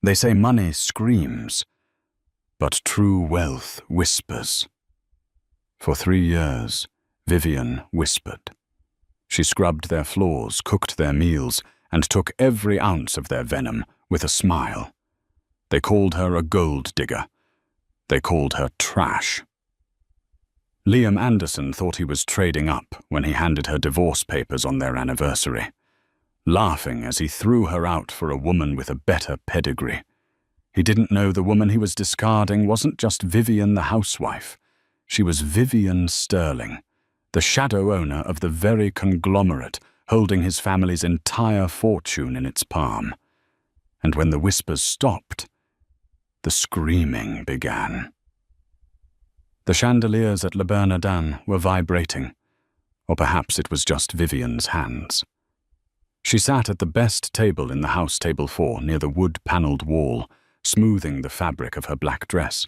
They say money screams, but true wealth whispers. For 3 years, Vivian whispered. She scrubbed their floors, cooked their meals, and took every ounce of their venom with a smile. They called her a gold digger. They called her trash. Liam Anderson thought he was trading up when he handed her divorce papers on their anniversary, laughing as he threw her out for a woman with a better pedigree. He didn't know the woman he was discarding wasn't just Vivian the housewife. She was Vivian Sterling, the shadow owner of the very conglomerate holding his family's entire fortune in its palm. And when the whispers stopped, the screaming began. The chandeliers at Le Bernardin were vibrating, or perhaps it was just Vivian's hands. She sat at the best table in the house, table 4, near the wood-panelled wall, smoothing the fabric of her black dress.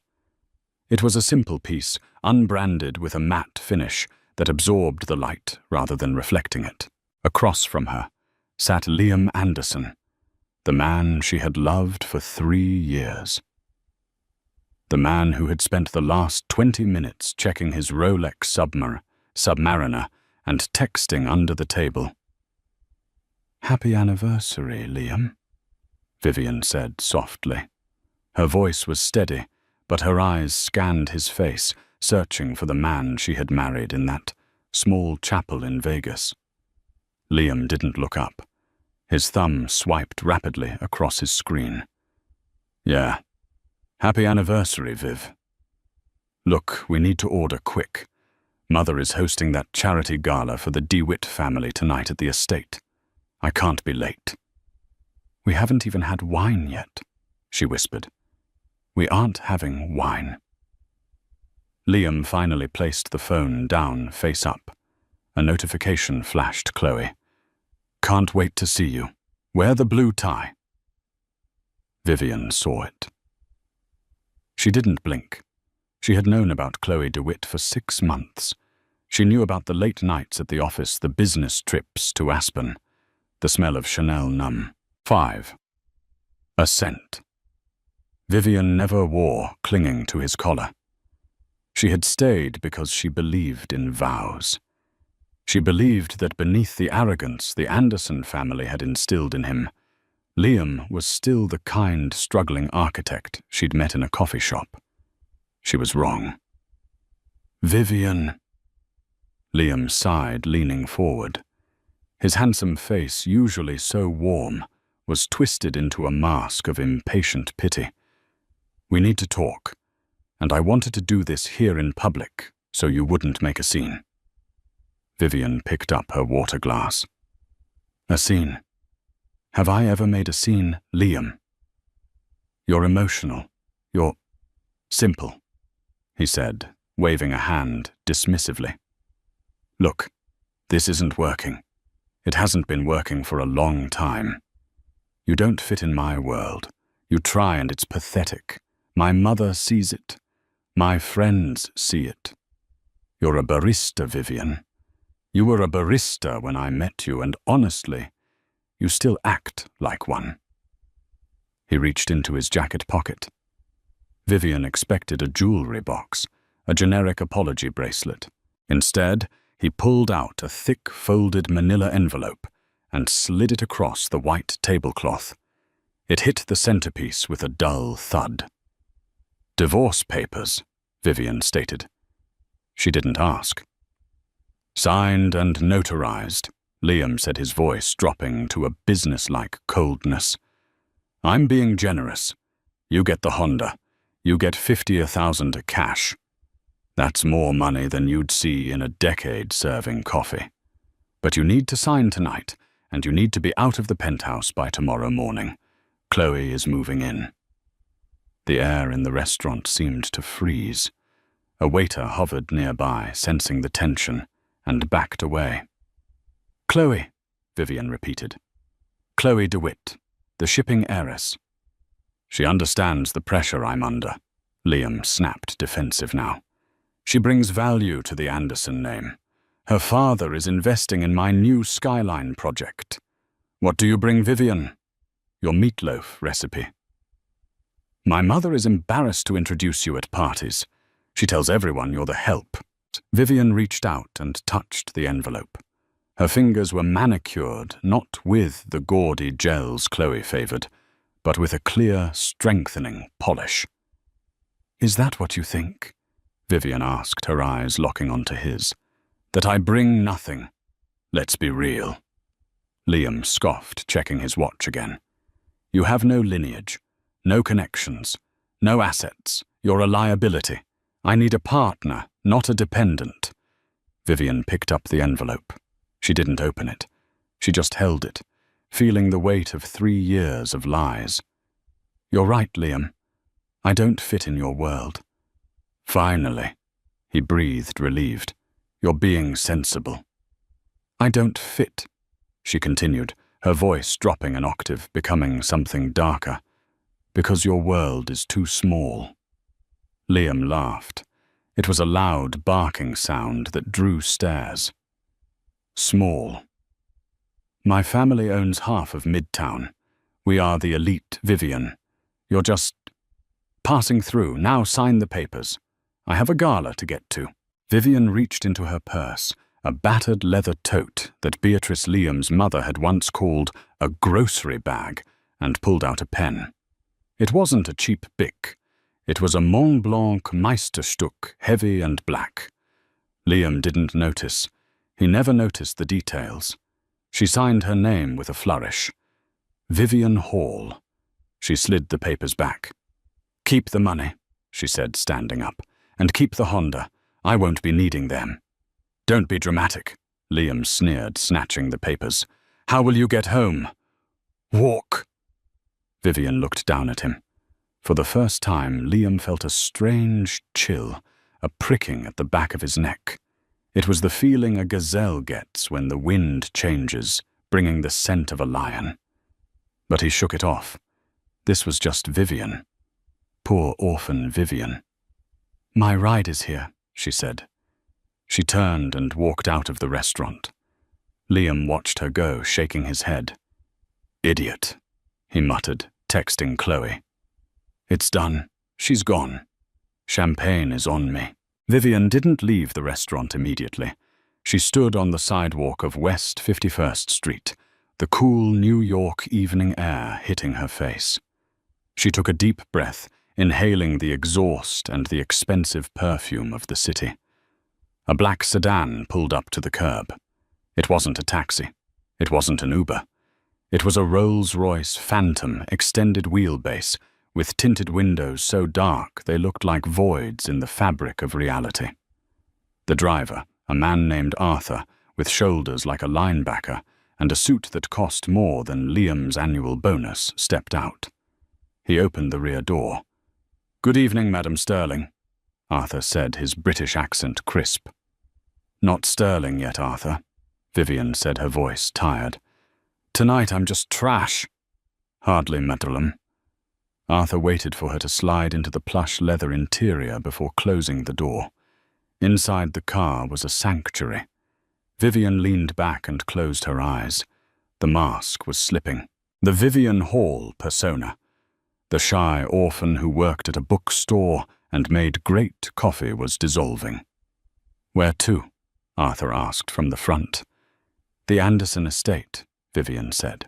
It was a simple piece, unbranded with a matte finish that absorbed the light rather than reflecting it. Across from her sat Liam Anderson, the man she had loved for 3 years. The man who had spent the last 20 minutes checking his Rolex Submariner and texting under the table. "Happy anniversary, Liam," Vivian said softly. Her voice was steady, but her eyes scanned his face, searching for the man she had married in that small chapel in Vegas. Liam didn't look up. His thumb swiped rapidly across his screen. "Yeah. Happy anniversary, Viv. Look, we need to order quick. Mother is hosting that charity gala for the DeWitt family tonight at the estate. I can't be late." "We haven't even had wine yet," she whispered. "We aren't having wine." Liam finally placed the phone down face up. A notification flashed Chloe. "Can't wait to see you. Wear the blue tie." Vivian saw it. She didn't blink. She had known about Chloe DeWitt for 6 months. She knew about the late nights at the office, the business trips to Aspen, the smell of Chanel Num. 5. A scent. Vivian never wore clinging to his collar. She had stayed because she believed in vows. She believed that beneath the arrogance the Anderson family had instilled in him, Liam was still the kind, struggling architect she'd met in a coffee shop. She was wrong. "Vivian." Liam sighed, leaning forward. His handsome face, usually so warm, was twisted into a mask of impatient pity. "We need to talk, and I wanted to do this here in public so you wouldn't make a scene." Vivian picked up her water glass. "A scene? Have I ever made a scene, Liam?" "You're emotional. You're simple," he said, waving a hand dismissively. "Look, this isn't working. It hasn't been working for a long time. You don't fit in my world. You try and it's pathetic. My mother sees it. My friends see it. You're a barista, Vivian. You were a barista when I met you, and honestly, you still act like one." He reached into his jacket pocket. Vivian expected a jewelry box, a generic apology bracelet. Instead, he pulled out a thick, folded manila envelope and slid it across the white tablecloth. It hit the centerpiece with a dull thud. "Divorce papers," Vivian stated. She didn't ask. "Signed and notarized," Liam said, his voice dropping to a businesslike coldness. "I'm being generous. You get the Honda. You get $50,000 cash. That's more money than you'd see in a decade serving coffee. But you need to sign tonight, and you need to be out of the penthouse by tomorrow morning. Chloe is moving in." The air in the restaurant seemed to freeze. A waiter hovered nearby, sensing the tension, and backed away. "Chloe," Vivian repeated. "Chloe DeWitt, the shipping heiress." "She understands the pressure I'm under," Liam snapped, defensive now. "She brings value to the Anderson name. Her father is investing in my new Skyline project. What do you bring, Vivian?" "Your meatloaf recipe." My mother is embarrassed to introduce you at parties. She tells everyone you're the help. Vivian reached out and touched the envelope. Her fingers were manicured, not with the gaudy gels Chloe favored, but with a clear, strengthening polish. Is that what you think? Vivian asked, her eyes locking onto his. That I bring nothing. Let's be real. Liam scoffed, checking his watch again. You have no lineage, no connections, no assets. You're a liability. I need a partner, not a dependent. Vivian picked up the envelope. She didn't open it. She just held it, feeling the weight of 3 years of lies. You're right, Liam. I don't fit in your world. Finally, he breathed, relieved. You're being sensible. I don't fit, she continued, her voice dropping an octave, becoming something darker. Because your world is too small. Liam laughed. It was a loud, barking sound that drew stares. Small. My family owns half of Midtown. We are the elite, Vivian. You're just passing through. Now sign the papers. I have a gala to get to. Vivian reached into her purse, a battered leather tote that Beatrice Liam's mother had once called a grocery bag, and pulled out a pen. It wasn't a cheap Bic. It was a Mont Blanc Meisterstück, heavy and black. Liam didn't notice. He never noticed the details. She signed her name with a flourish. Vivian Hall. She slid the papers back. Keep the money, she said, standing up, and keep the Honda. I won't be needing them. Don't be dramatic, Liam sneered, snatching the papers. How will you get home? Walk. Vivian looked down at him. For the first time, Liam felt a strange chill, a pricking at the back of his neck. It was the feeling a gazelle gets when the wind changes, bringing the scent of a lion. But he shook it off. This was just Vivian. Poor orphan Vivian. My ride is here, she said. She turned and walked out of the restaurant. Liam watched her go, shaking his head. Idiot, he muttered, texting Chloe. It's done. She's gone. Champagne is on me. Vivian didn't leave the restaurant immediately. She stood on the sidewalk of West 51st Street, the cool New York evening air hitting her face. She took a deep breath, inhaling the exhaust and the expensive perfume of the city. A black sedan pulled up to the curb. It wasn't a taxi. It wasn't an Uber. It was a Rolls-Royce Phantom extended wheelbase with tinted windows so dark they looked like voids in the fabric of reality. The driver, a man named Arthur, with shoulders like a linebacker and a suit that cost more than Liam's annual bonus, stepped out. He opened the rear door. Good evening, Madam Sterling, Arthur said, his British accent crisp. Not Sterling yet, Arthur, Vivian said, her voice tired. Tonight I'm just trash. Hardly, Madame. Arthur waited for her to slide into the plush leather interior before closing the door. Inside the car was a sanctuary. Vivian leaned back and closed her eyes. The mask was slipping. The Vivian Hall persona. The shy orphan who worked at a bookstore and made great coffee was dissolving. Where to? Arthur asked from the front. The Anderson estate, Vivian said.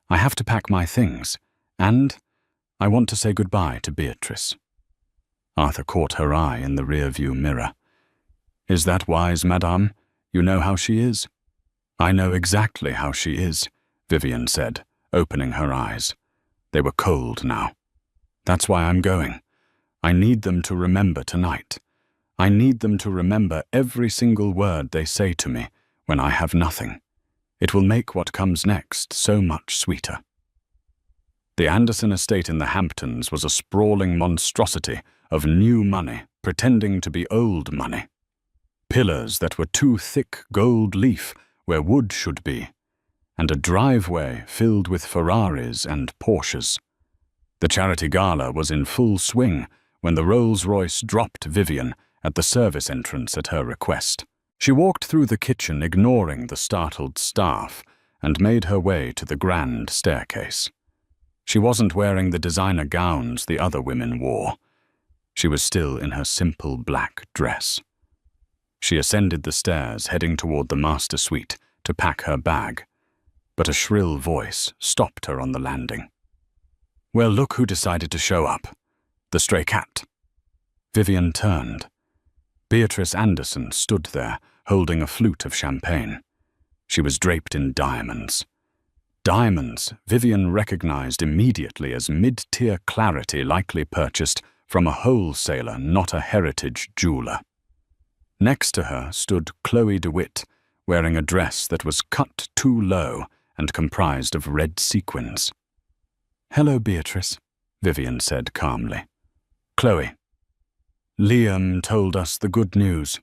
I have to pack my things, and I want to say goodbye to Beatrice. Arthur caught her eye in the rear-view mirror. Is that wise, madame? You know how she is? I know exactly how she is, Vivian said, opening her eyes. They were cold now. That's why I'm going. I need them to remember tonight. I need them to remember every single word they say to me when I have nothing. It will make what comes next so much sweeter. The Anderson estate in the Hamptons was a sprawling monstrosity of new money pretending to be old money. Pillars that were too thick gold leaf where wood should be, and a driveway filled with Ferraris and Porsches. The charity gala was in full swing when the Rolls-Royce dropped Vivian at the service entrance at her request. She walked through the kitchen, ignoring the startled staff, and made her way to the grand staircase. She wasn't wearing the designer gowns the other women wore. She was still in her simple black dress. She ascended the stairs, heading toward the master suite to pack her bag, but a shrill voice stopped her on the landing. "Well, look who decided to show up. The stray cat." Vivian turned. Beatrice Anderson stood there, holding a flute of champagne. She was draped in diamonds. Diamonds Vivian recognized immediately as mid-tier clarity likely purchased from a wholesaler, not a heritage jeweler. Next to her stood Chloe DeWitt, wearing a dress that was cut too low and comprised of red sequins. "Hello, Beatrice," Vivian said calmly. "Chloe, Liam told us the good news."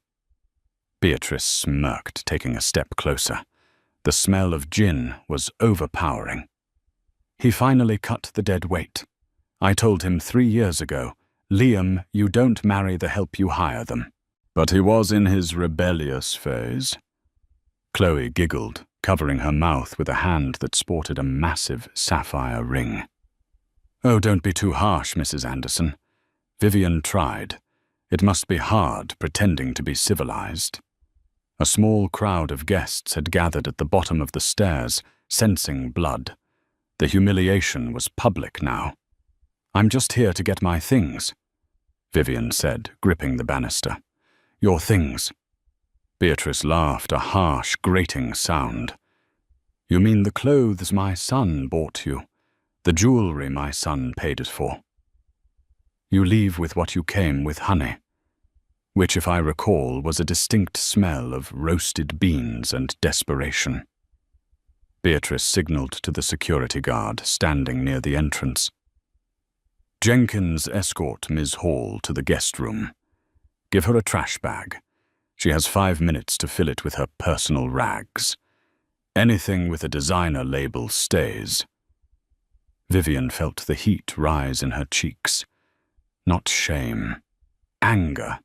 Beatrice smirked, taking a step closer. The smell of gin was overpowering. "He finally cut the dead weight. I told him 3 years ago, 'Liam, you don't marry the help you hire them.' But he was in his rebellious phase." Chloe giggled, covering her mouth with a hand that sported a massive sapphire ring. "Oh, don't be too harsh, Mrs. Anderson." Vivian tried. It must be hard pretending to be civilized. A small crowd of guests had gathered at the bottom of the stairs, sensing blood. The humiliation was public now. "I'm just here to get my things," Vivian said, gripping the banister. "Your things." Beatrice laughed, a harsh, grating sound. "You mean the clothes my son bought you, the jewelry my son paid it for. You leave with what you came with, honey," which, if I recall, was a distinct smell of roasted beans and desperation. Beatrice signaled to the security guard standing near the entrance. "Jenkins, escort Ms. Hall to the guest room. Give her a trash bag. She has 5 minutes to fill it with her personal rags. Anything with a designer label stays." Vivian felt the heat rise in her cheeks. Not shame. Anger.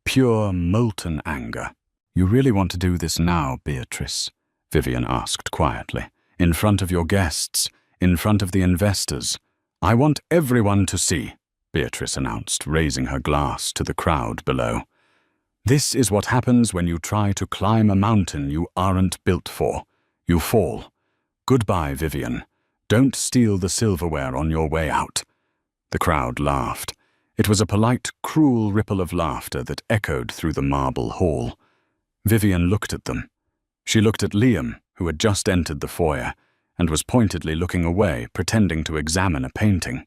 Pure, molten anger. "You really want to do this now, Beatrice?" Vivian asked quietly. "In front of your guests, in front of the investors." "I want everyone to see," Beatrice announced, raising her glass to the crowd below. "This is what happens when you try to climb a mountain you aren't built for. You fall. Goodbye, Vivian. Don't steal the silverware on your way out." The crowd laughed. It was a polite, cruel ripple of laughter that echoed through the marble hall. Vivian looked at them. She looked at Liam, who had just entered the foyer, and was pointedly looking away, pretending to examine a painting.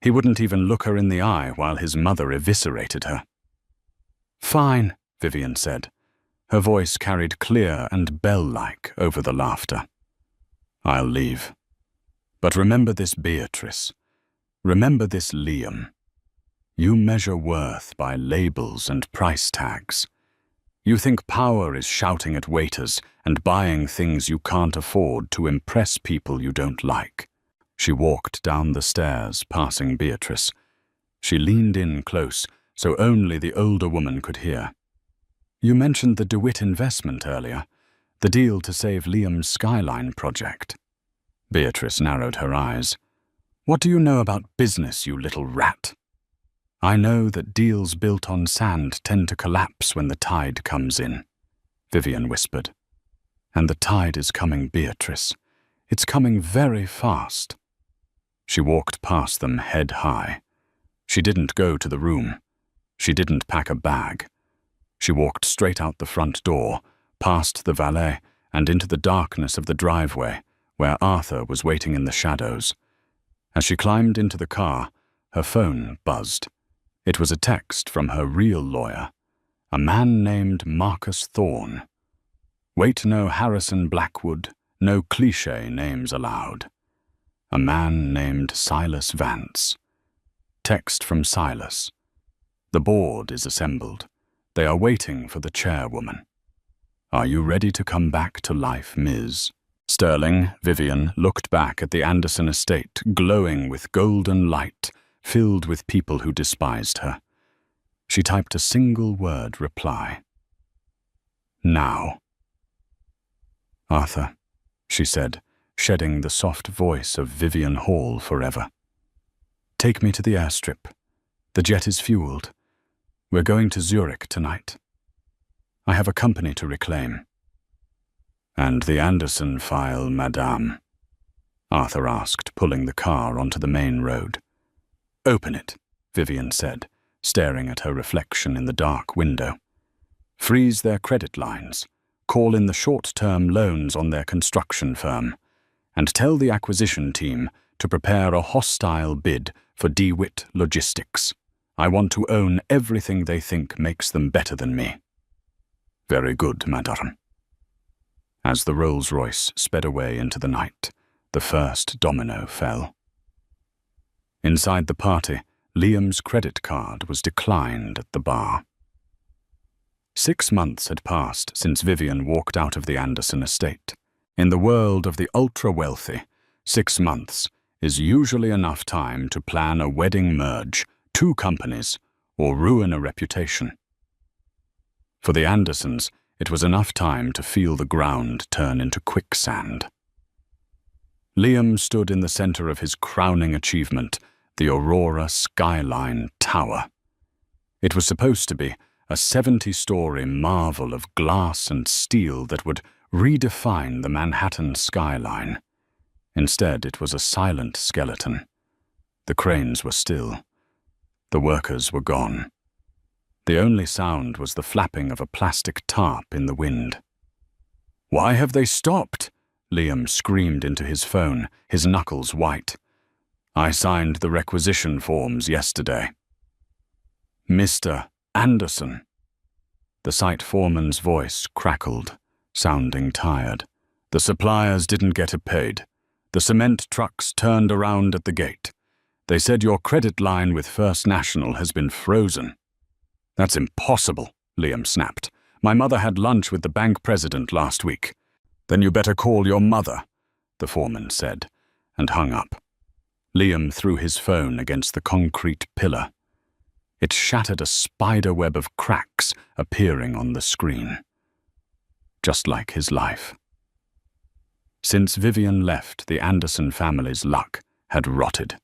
He wouldn't even look her in the eye while his mother eviscerated her. "Fine," Vivian said. Her voice carried clear and bell-like over the laughter. "I'll leave. But remember this, Beatrice. Remember this, Liam. You measure worth by labels and price tags. You think power is shouting at waiters and buying things you can't afford to impress people you don't like." She walked down the stairs, passing Beatrice. She leaned in close, so only the older woman could hear. "You mentioned the DeWitt investment earlier, the deal to save Liam's Skyline project." Beatrice narrowed her eyes. "What do you know about business, you little rat?" "I know that deals built on sand tend to collapse when the tide comes in," Vivian whispered. "And the tide is coming, Beatrice. It's coming very fast." She walked past them head high. She didn't go to the room. She didn't pack a bag. She walked straight out the front door, past the valet, and into the darkness of the driveway, where Arthur was waiting in the shadows. As she climbed into the car, her phone buzzed. It was a text from her real lawyer, a man named Marcus Thorne. Wait no Harrison Blackwood, no cliché names allowed. A man named Silas Vance. Text from Silas. The board is assembled. They are waiting for the chairwoman. Are you ready to come back to life, Ms.? Sterling, Vivian, looked back at the Anderson estate, glowing with golden light, filled with people who despised her. She typed a single word reply. Now. "Arthur," she said, shedding the soft voice of Vivian Hall forever. "Take me to the airstrip. The jet is fueled. We're going to Zurich tonight. I have a company to reclaim." "And the Anderson file, madame?" Arthur asked, pulling the car onto the main road. "Open it," Vivian said, staring at her reflection in the dark window. "Freeze their credit lines, call in the short-term loans on their construction firm, and tell the acquisition team to prepare a hostile bid for DeWitt Logistics. I want to own everything they think makes them better than me." "Very good, madame." As the Rolls-Royce sped away into the night, the first domino fell. Inside the party, Liam's credit card was declined at the bar. 6 months had passed since Vivian walked out of the Anderson estate. In the world of the ultra-wealthy, 6 months is usually enough time to plan a wedding merge, 2 companies, or ruin a reputation. For the Andersons, it was enough time to feel the ground turn into quicksand. Liam stood in the center of his crowning achievement, the Aurora Skyline Tower. It was supposed to be a 70-story marvel of glass and steel that would redefine the Manhattan skyline. Instead, it was a silent skeleton. The cranes were still. The workers were gone. The only sound was the flapping of a plastic tarp in the wind. "Why have they stopped?" Liam screamed into his phone, his knuckles white. "I signed the requisition forms yesterday." "Mr. Anderson." The site foreman's voice crackled, sounding tired. "The suppliers didn't get it paid. The cement trucks turned around at the gate. They said your credit line with First National has been frozen." "That's impossible," Liam snapped. "My mother had lunch with the bank president last week." "Then you better call your mother," the foreman said, and hung up. Liam threw his phone against the concrete pillar. It shattered a spider web of cracks appearing on the screen. Just like his life. Since Vivian left, the Anderson family's luck had rotted.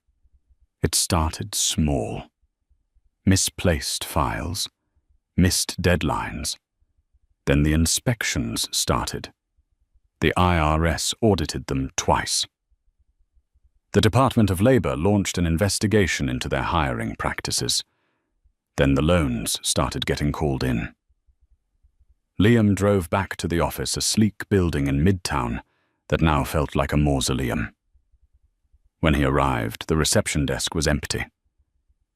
It started small. Misplaced files, missed deadlines. Then the inspections started. The IRS audited them twice. The Department of Labor launched an investigation into their hiring practices. Then the loans started getting called in. Liam drove back to the office, a sleek building in Midtown that now felt like a mausoleum. When he arrived, the reception desk was empty.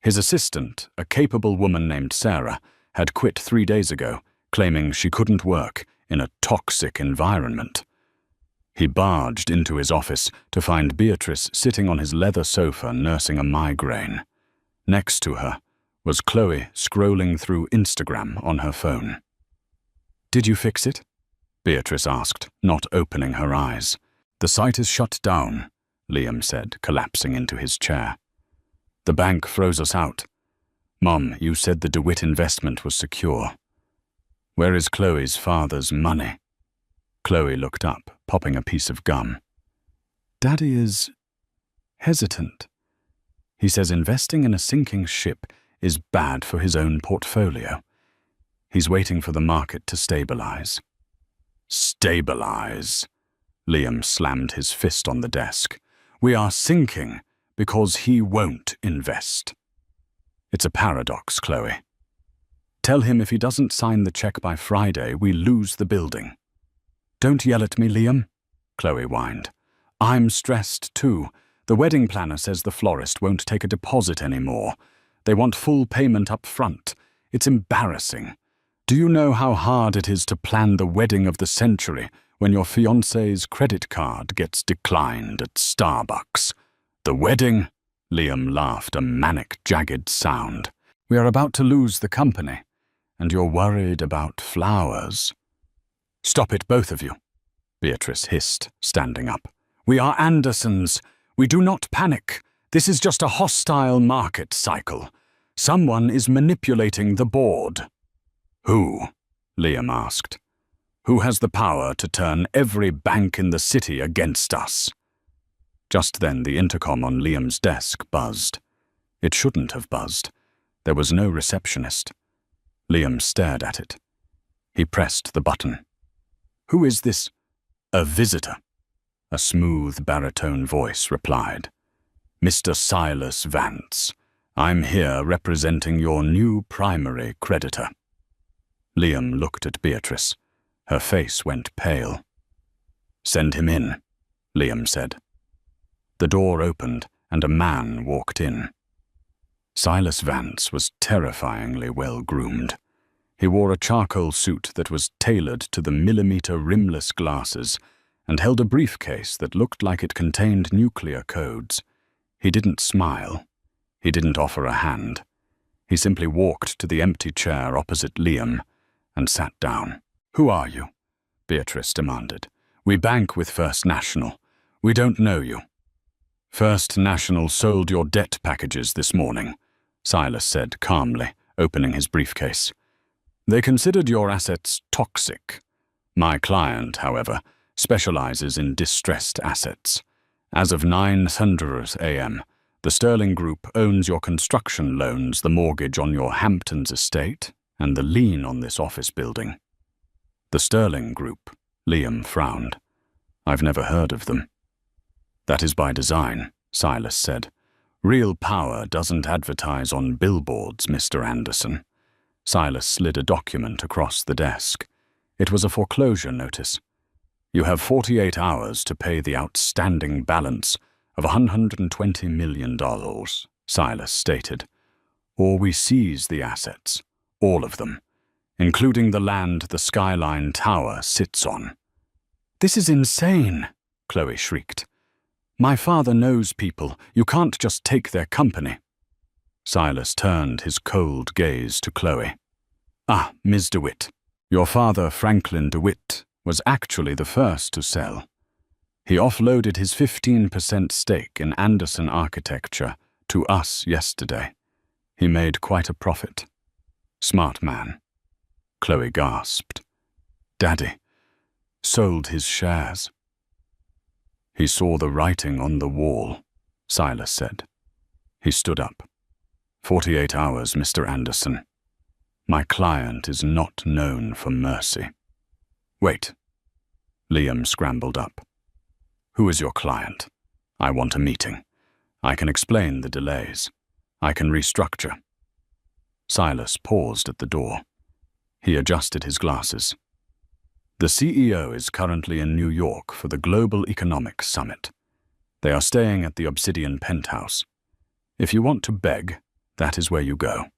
His assistant, a capable woman named Sarah, had quit 3 days ago, claiming she couldn't work in a toxic environment. He barged into his office to find Beatrice sitting on his leather sofa nursing a migraine. Next to her was Chloe scrolling through Instagram on her phone. "Did you fix it?" Beatrice asked, not opening her eyes. "The site is shut down," Liam said, collapsing into his chair. "The bank froze us out. Mom, you said the DeWitt investment was secure. Where is Chloe's father's money?" Chloe looked up, popping a piece of gum. "Daddy is hesitant. He says investing in a sinking ship is bad for his own portfolio. He's waiting for the market to stabilize." "Stabilize?" Liam slammed his fist on the desk. "We are sinking because he won't invest." "It's a paradox, Chloe. Tell him if he doesn't sign the check by Friday, we lose the building." "Don't yell at me, Liam," Chloe whined. "I'm stressed too. The wedding planner says the florist won't take a deposit anymore. They want full payment up front. It's embarrassing. Do you know how hard it is to plan the wedding of the century when your fiancé's credit card gets declined at Starbucks?" "The wedding?" Liam laughed, a manic, jagged sound. "We are about to lose the company, and you're worried about flowers." "Stop it, both of you," Beatrice hissed, standing up. "We are Andersons. We do not panic. This is just a hostile market cycle. Someone is manipulating the board." "Who?" Liam asked. Who has the power to turn every bank in the city against us? Just then the intercom on Liam's desk buzzed. It shouldn't have buzzed. There was no receptionist. Liam stared at it. He pressed the button. "Who is this?" "A visitor," a smooth baritone voice replied. "Mr. Silas Vance. I'm here representing your new primary creditor." Liam looked at Beatrice. Her face went pale. "Send him in," Liam said. The door opened and a man walked in. Silas Vance was terrifyingly well-groomed. He wore a charcoal suit that was tailored to the millimeter rimless glasses and held a briefcase that looked like it contained nuclear codes. He didn't smile. He didn't offer a hand. He simply walked to the empty chair opposite Liam and sat down. "Who are you?" Beatrice demanded. "We bank with First National. We don't know you." "First National sold your debt packages this morning," Silas said calmly, opening his briefcase. "They considered your assets toxic. My client, however, specializes in distressed assets. As of 9:00 a.m., the Sterling Group owns your construction loans, the mortgage on your Hamptons estate, and the lien on this office building." "The Sterling Group," Liam frowned. "I've never heard of them." "That is by design," Silas said. "Real power doesn't advertise on billboards, Mr. Anderson." Silas slid a document across the desk. It was a foreclosure notice. "You have 48 hours to pay the outstanding balance of $120 million, Silas stated. "Or we seize the assets, all of them, including the land the Skyline Tower sits on." "This is insane," Chloe shrieked. "My father knows people. You can't just take their company." Silas turned his cold gaze to Chloe. "Ah, Ms. DeWitt. Your father, Franklin DeWitt, was actually the first to sell. He offloaded his 15% stake in Anderson Architecture to us yesterday. He made quite a profit. Smart man." Chloe gasped. "Daddy sold his shares." "He saw the writing on the wall," Silas said. He stood up. 48 hours, Mr. Anderson. My client is not known for mercy." "Wait." Liam scrambled up. "Who is your client? I want a meeting. I can explain the delays. I can restructure." Silas paused at the door. He adjusted his glasses. "The CEO is currently in New York for the Global Economic Summit. They are staying at the Obsidian Penthouse. If you want to beg, that is where you go.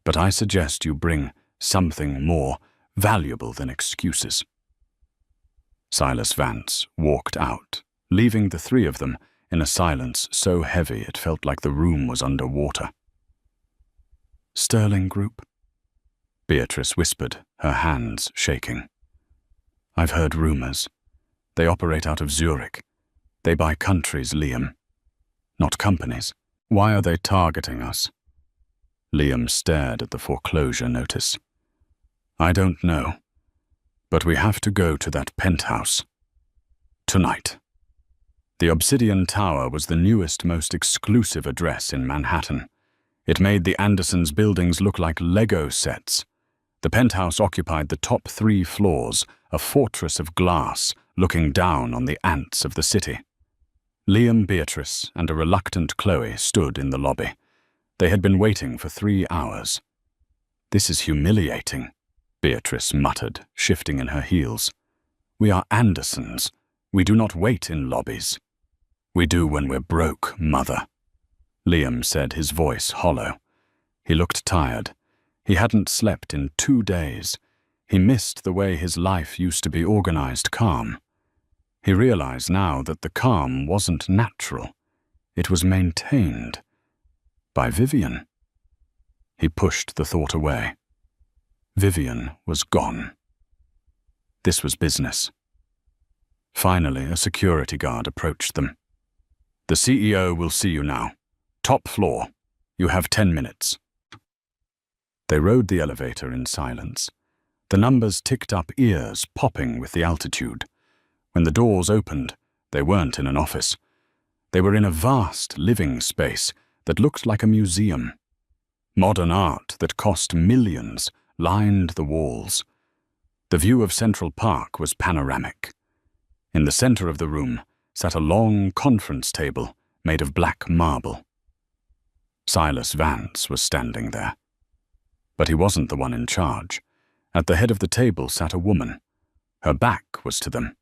But I suggest you bring something more valuable than excuses." Silas Vance walked out, leaving the three of them in a silence so heavy it felt like the room was under water. "Sterling Group?" Beatrice whispered, her hands shaking. "I've heard rumors. They operate out of Zurich. They buy countries, Liam, not companies. Why are they targeting us?" Liam stared at the foreclosure notice. "I don't know, but we have to go to that penthouse. Tonight." The Obsidian Tower was the newest, most exclusive address in Manhattan. It made the Andersons' buildings look like Lego sets. The penthouse occupied the top 3 floors, a fortress of glass looking down on the ants of the city. Liam, Beatrice, and a reluctant Chloe stood in the lobby. They had been waiting for 3 hours. "This is humiliating," Beatrice muttered, shifting in her heels. "We are Andersons. We do not wait in lobbies." "We do when we're broke, Mother," Liam said, his voice hollow. He looked tired. He hadn't slept in 2 days. He missed the way his life used to be organized calm. He realized now that the calm wasn't natural. It was maintained by Vivian. He pushed the thought away. Vivian was gone. This was business. Finally, a security guard approached them. "The CEO will see you now. Top floor. You have 10 minutes." They rode the elevator in silence. The numbers ticked up, ears popping with the altitude. When the doors opened, they weren't in an office. They were in a vast living space that looked like a museum. Modern art that cost millions lined the walls. The view of Central Park was panoramic. In the center of the room sat a long conference table made of black marble. Silas Vance was standing there. But he wasn't the one in charge. At the head of the table sat a woman. Her back was to them.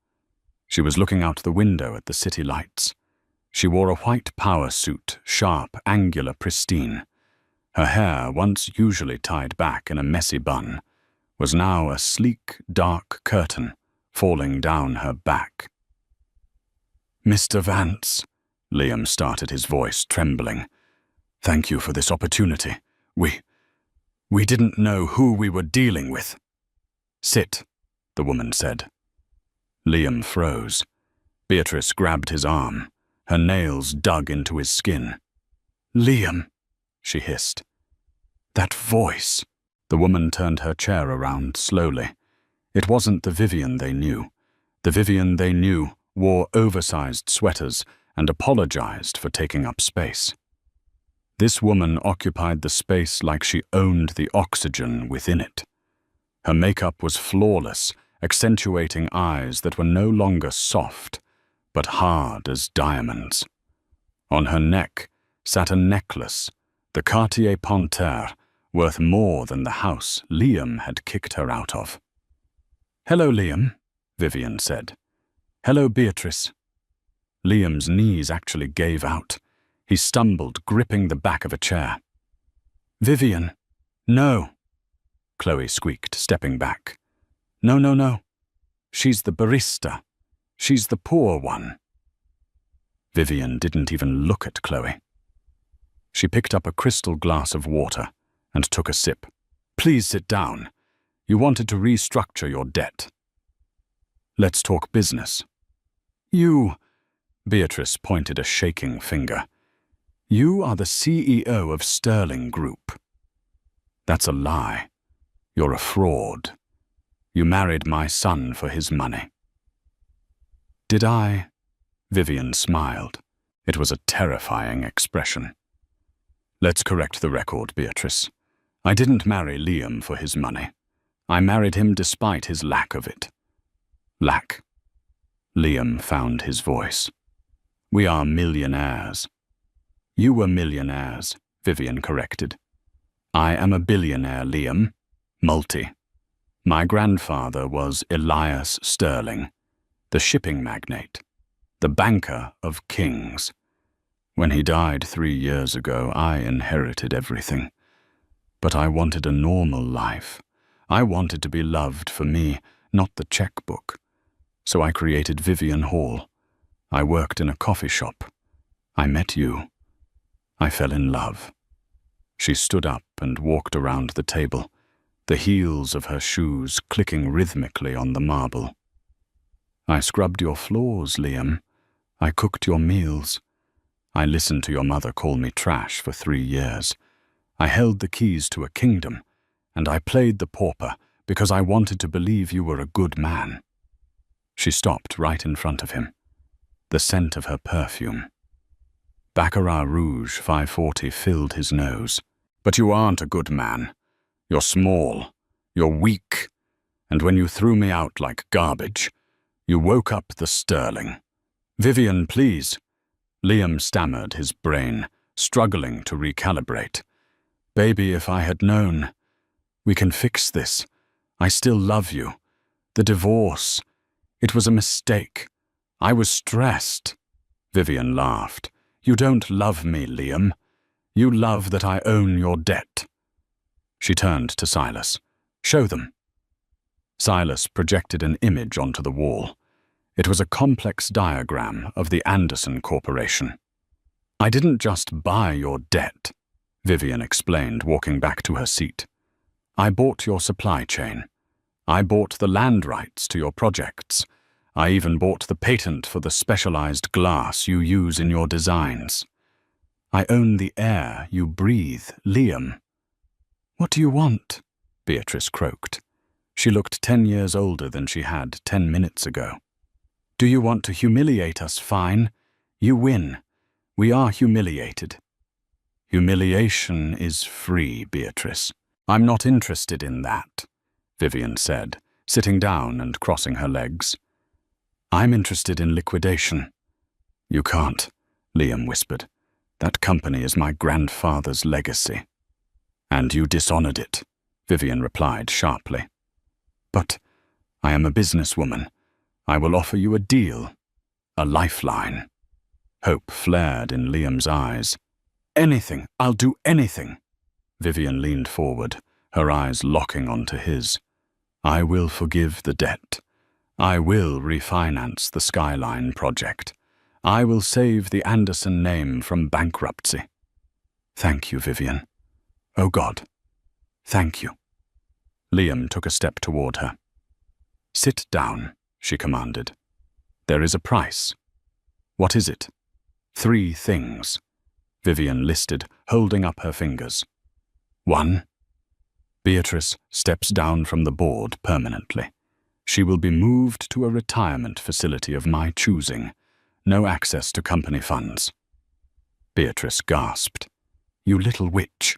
She was looking out the window at the city lights. She wore a white power suit, sharp, angular, pristine. Her hair, once usually tied back in a messy bun, was now a sleek, dark curtain falling down her back. "Mr. Vance," Liam started, his voice trembling. "Thank you for this opportunity. We didn't know who we were dealing with." "Sit," the woman said. Liam froze. Beatrice grabbed his arm. Her nails dug into his skin. "Liam," she hissed. "That voice." The woman turned her chair around slowly. It wasn't the Vivian they knew. The Vivian they knew wore oversized sweaters and apologized for taking up space. This woman occupied the space like she owned the oxygen within it. Her makeup was flawless, accentuating eyes that were no longer soft, but hard as diamonds. On her neck sat a necklace, the Cartier Panthère, worth more than the house Liam had kicked her out of. "Hello, Liam," Vivian said. "Hello, Beatrice." Liam's knees actually gave out. He stumbled, gripping the back of a chair. "Vivian, no," Chloe squeaked, stepping back. No. She's the barista. She's the poor one." Vivian didn't even look at Chloe. She picked up a crystal glass of water and took a sip. "Please sit down. You wanted to restructure your debt. Let's talk business." "You," Beatrice pointed a shaking finger. "You are the CEO of Sterling Group." "That's a lie. You're a fraud. You married my son for his money." "Did I?" Vivian smiled. It was a terrifying expression. "Let's correct the record, Beatrice. I didn't marry Liam for his money. I married him despite his lack of it." "Lack?" Liam found his voice. "We are millionaires." "You were millionaires," Vivian corrected. "I am a billionaire, Liam. Multi. My grandfather was Elias Sterling, the shipping magnate, the banker of kings. When he died 3 years ago, I inherited everything. But I wanted a normal life. I wanted to be loved for me, not the checkbook. So I created Vivian Hall. I worked in a coffee shop. I met you. I fell in love." She stood up and walked around the table, the heels of her shoes clicking rhythmically on the marble. "I scrubbed your floors, Liam. I cooked your meals. I listened to your mother call me trash for 3 years. I held the keys to a kingdom, and I played the pauper because I wanted to believe you were a good man." She stopped right in front of him, the scent of her perfume. Baccarat Rouge 540 filled his nose. "But you aren't a good man. You're small. You're weak. And when you threw me out like garbage, you woke up the Sterling." "Vivian, please." Liam stammered, his brain struggling to recalibrate. "Baby, if I had known. We can fix this. I still love you. The divorce. It was a mistake. I was stressed." Vivian laughed. "You don't love me, Liam. You love that I own your debt." She turned to Silas. "Show them." Silas projected an image onto the wall. It was a complex diagram of the Anderson Corporation. "I didn't just buy your debt," Vivian explained, walking back to her seat. "I bought your supply chain. I bought the land rights to your projects. I even bought the patent for the specialized glass you use in your designs. I own the air you breathe, Liam." "What do you want?" Beatrice croaked. She looked 10 years older than she had 10 minutes ago. Do you want to humiliate us? Fine. You win. We are humiliated. Humiliation is free, Beatrice. I'm not interested in that, Vivian said, sitting down and crossing her legs. I'm interested in liquidation. You can't, Liam whispered. That company is my grandfather's legacy. And you dishonored it, Vivian replied sharply. But I am a businesswoman. I will offer you a deal, a lifeline. Hope flared in Liam's eyes. Anything, I'll do anything. Vivian leaned forward, her eyes locking onto his. I will forgive the debt. I will refinance the Skyline project. I will save the Anderson name from bankruptcy. Thank you, Vivian. Oh God, thank you. Liam took a step toward her. Sit down, she commanded. There is a price. What is it? 3 things. Vivian listed, holding up her fingers. 1. Beatrice steps down from the board permanently. She will be moved to a retirement facility of my choosing. No access to company funds. Beatrice gasped. You little witch.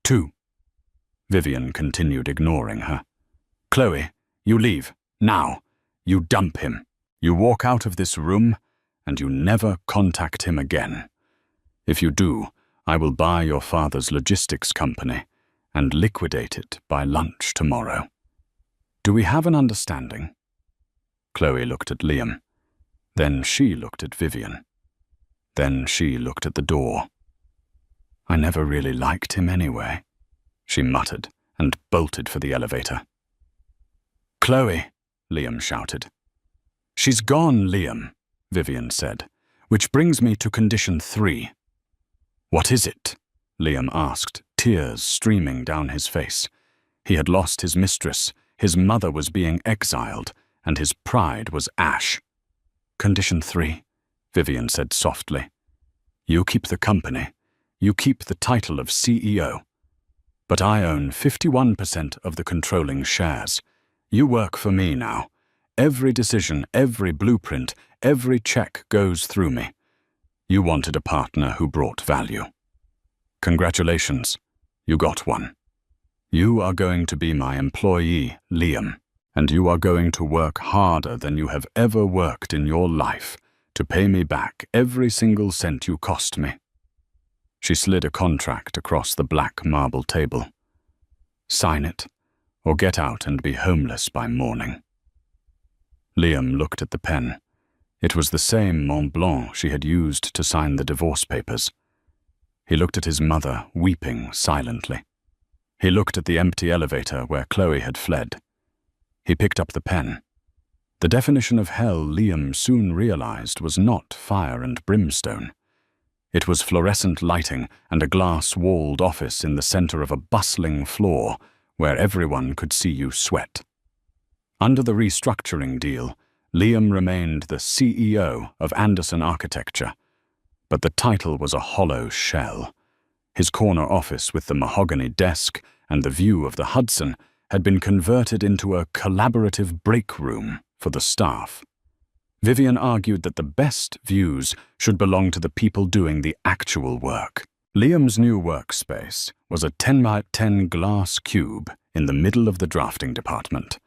2. Vivian continued, ignoring her. Chloe, you leave. Now. You dump him. You walk out of this room, and you never contact him again. If you do, I will buy your father's logistics company and liquidate it by lunch tomorrow. Do we have an understanding? Chloe looked at Liam. Then she looked at Vivian. Then she looked at the door. I never really liked him anyway, she muttered and bolted for the elevator. Chloe, Liam shouted. She's gone, Liam, Vivian said, which brings me to condition 3. What is it? Liam asked, tears streaming down his face. He had lost his mistress, his mother was being exiled, and his pride was ash. Condition 3, Vivian said softly. You keep the company. You keep the title of CEO. But I own 51% of the controlling shares. You work for me now. Every decision, every blueprint, every check goes through me. You wanted a partner who brought value. Congratulations, you got one. You are going to be my employee, Liam, and you are going to work harder than you have ever worked in your life to pay me back every single cent you cost me. She slid a contract across the black marble table. Sign it, or get out and be homeless by morning. Liam looked at the pen. It was the same Mont Blanc she had used to sign the divorce papers. He looked at his mother, weeping silently. He looked at the empty elevator where Chloe had fled. He picked up the pen. The definition of hell, Liam soon realized, was not fire and brimstone. It was fluorescent lighting and a glass-walled office in the center of a bustling floor where everyone could see you sweat. Under the restructuring deal, Liam remained the CEO of Anderson Architecture, but the title was a hollow shell. His corner office with the mahogany desk and the view of the Hudson had been converted into a collaborative break room for the staff. Vivian argued that the best views should belong to the people doing the actual work. Liam's new workspace was a 10 by 10 glass cube in the middle of the drafting department.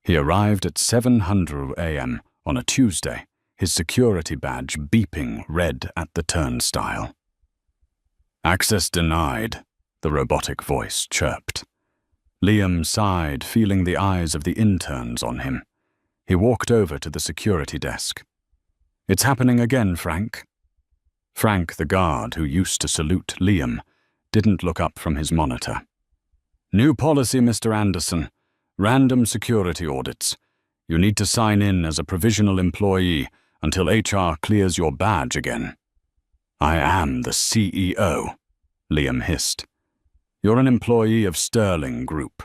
He arrived at 7:00 a.m. on a Tuesday, his security badge beeping red at the turnstile. Access denied, the robotic voice chirped. Liam sighed, feeling the eyes of the interns on him. He walked over to the security desk. It's happening again, Frank. Frank, the guard who used to salute Liam, didn't look up from his monitor. New policy, Mr. Anderson. Random security audits. You need to sign in as a provisional employee until HR clears your badge again. I am the CEO, Liam hissed. You're an employee of Sterling Group,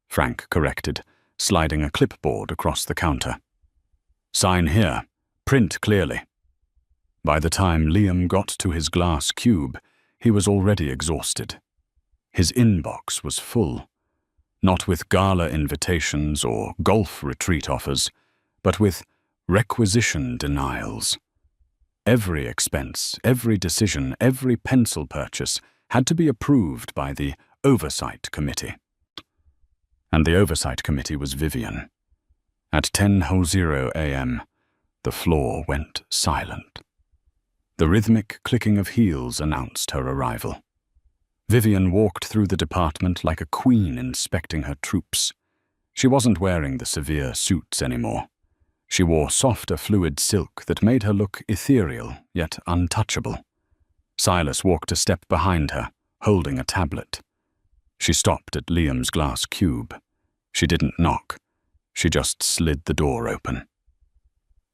Frank corrected, sliding a clipboard across the counter. Sign here. Print clearly. By the time Liam got to his glass cube, he was already exhausted. His inbox was full. not with gala invitations or golf retreat offers, but with requisition denials. Every expense, every decision, every pencil purchase had to be approved by the Oversight Committee. And the Oversight Committee was Vivian. At 10:00 a.m., the floor went silent. The rhythmic clicking of heels announced her arrival. Vivian walked through the department like a queen inspecting her troops. She wasn't wearing the severe suits anymore. She wore softer fluid silk that made her look ethereal, yet untouchable. Silas walked a step behind her, holding a tablet. She stopped at Liam's glass cube. She didn't knock. She just slid the door open.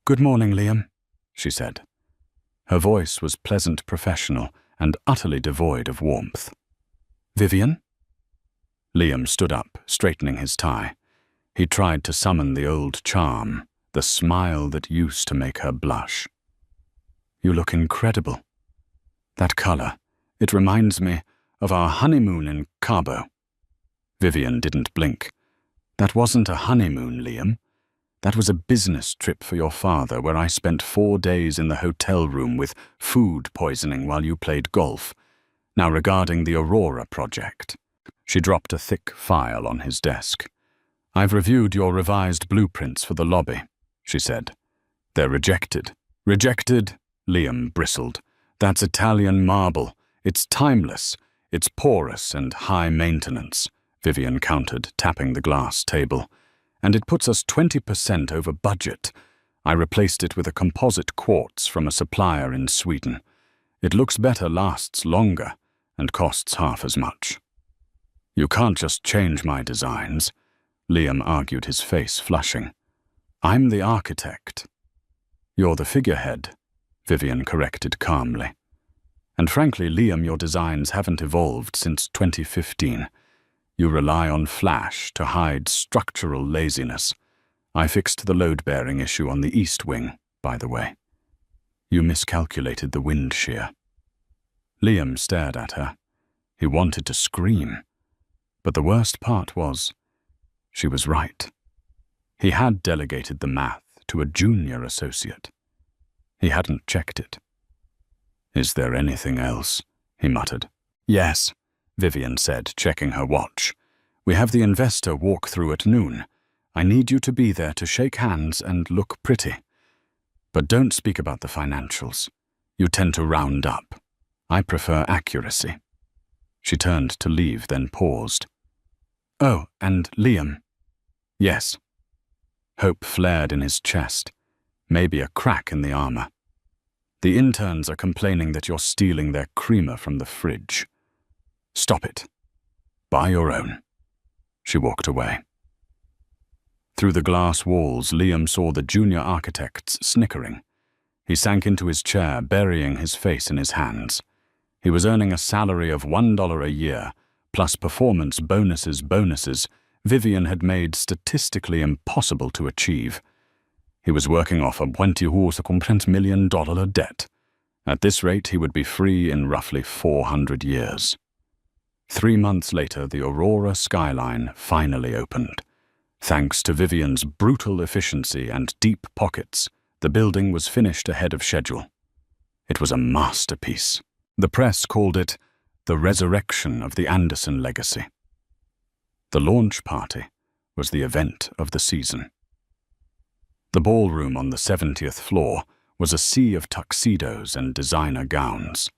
"Good morning, Liam," she said. Her voice was pleasant, professional, and utterly devoid of warmth. "Vivian?" Liam stood up, straightening his tie. He tried to summon the old charm, the smile that used to make her blush. "You look incredible. That color, it reminds me of our honeymoon in Cabo." Vivian didn't blink. "That wasn't a honeymoon, Liam. That was a business trip for your father where I spent 4 days in the hotel room with food poisoning while you played golf. Now regarding the Aurora project." She dropped a thick file on his desk. "I've reviewed your revised blueprints for the lobby," she said. "They're rejected." "Rejected?" Liam bristled. "That's Italian marble. It's timeless. It's porous and high maintenance," Vivian countered, tapping the glass table. "And it puts us 20% over budget. I replaced it with a composite quartz from a supplier in Sweden. It looks better, lasts longer, and costs half as much." "You can't just change my designs," Liam argued, his face flushing. "I'm the architect." "You're the figurehead," Vivian corrected calmly. "And frankly, Liam, your designs haven't evolved since 2015. You rely on flash to hide structural laziness. I fixed the load-bearing issue on the east wing, by the way. You miscalculated the wind shear." Liam stared at her. He wanted to scream. But the worst part was, she was right. He had delegated the math to a junior associate. He hadn't checked it. "Is there anything else?" he muttered. "Yes," Vivian said, checking her watch. "We have the investor walk through at noon. I need you to be there to shake hands and look pretty. But don't speak about the financials. You tend to round up. I prefer accuracy." She turned to leave, then paused. "Oh, and Liam." "Yes." Hope flared in his chest. Maybe a crack in the armor. "The interns are complaining that you're stealing their creamer from the fridge. Stop it. Buy your own." She walked away. Through the glass walls, Liam saw the junior architects snickering. He sank into his chair, burying his face in his hands. He was earning a salary of $1 a year, plus performance bonuses Vivian had made statistically impossible to achieve. He was working off a $20 million debt. At this rate, he would be free in roughly 400 years. 3 months later, the Aurora skyline finally opened. Thanks to Vivian's brutal efficiency and deep pockets, the building was finished ahead of schedule. It was a masterpiece. The press called it the resurrection of the Anderson legacy. The launch party was the event of the season. The ballroom on the 70th floor was a sea of tuxedos and designer gowns.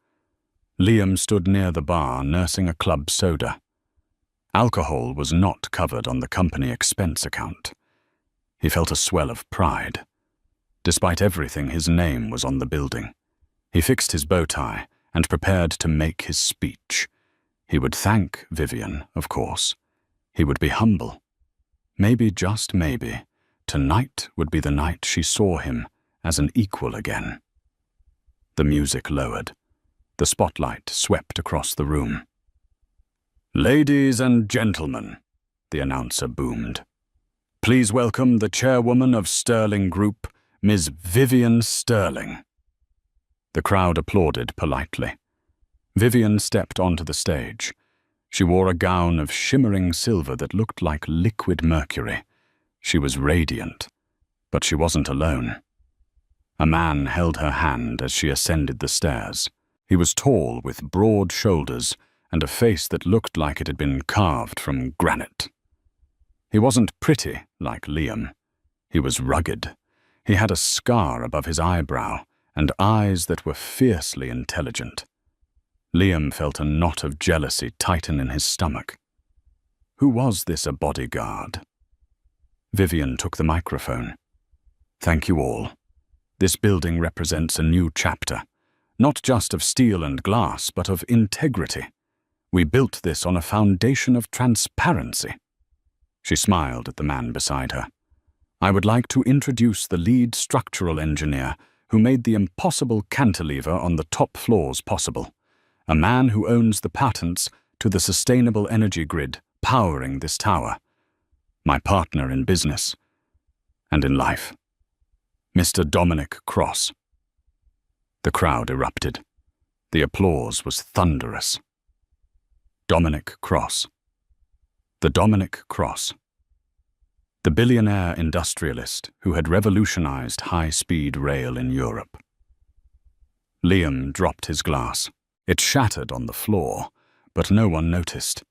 Liam stood near the bar nursing a club soda. Alcohol was not covered on the company expense account. He felt a swell of pride. Despite everything, his name was on the building. He fixed his bow tie and prepared to make his speech. He would thank Vivian, of course. He would be humble. Maybe, just maybe, tonight would be the night she saw him as an equal again. The music lowered. The spotlight swept across the room. "Ladies and gentlemen," the announcer boomed, "please welcome the chairwoman of Sterling Group, Ms. Vivian Sterling." The crowd applauded politely. Vivian stepped onto the stage. She wore a gown of shimmering silver that looked like liquid mercury. She was radiant, but she wasn't alone. A man held her hand as she ascended the stairs. He was tall, with broad shoulders and a face that looked like it had been carved from granite. He wasn't pretty like Liam. He was rugged. He had a scar above his eyebrow and eyes that were fiercely intelligent. Liam felt a knot of jealousy tighten in his stomach. Who was this, a bodyguard? Vivian took the microphone. Thank you all. This building represents a new chapter, not just of steel and glass, but of integrity. We built this on a foundation of transparency. She smiled at the man beside her. I would like to introduce the lead structural engineer who made the impossible cantilever on the top floors possible, a man who owns the patents to the sustainable energy grid powering this tower. My partner in business and in life, Mr. Dominic Cross. The crowd erupted. The applause was thunderous. Dominic Cross. The Dominic Cross. The billionaire industrialist who had revolutionized high-speed rail in Europe. Liam dropped his glass. It shattered on the floor, but no one noticed.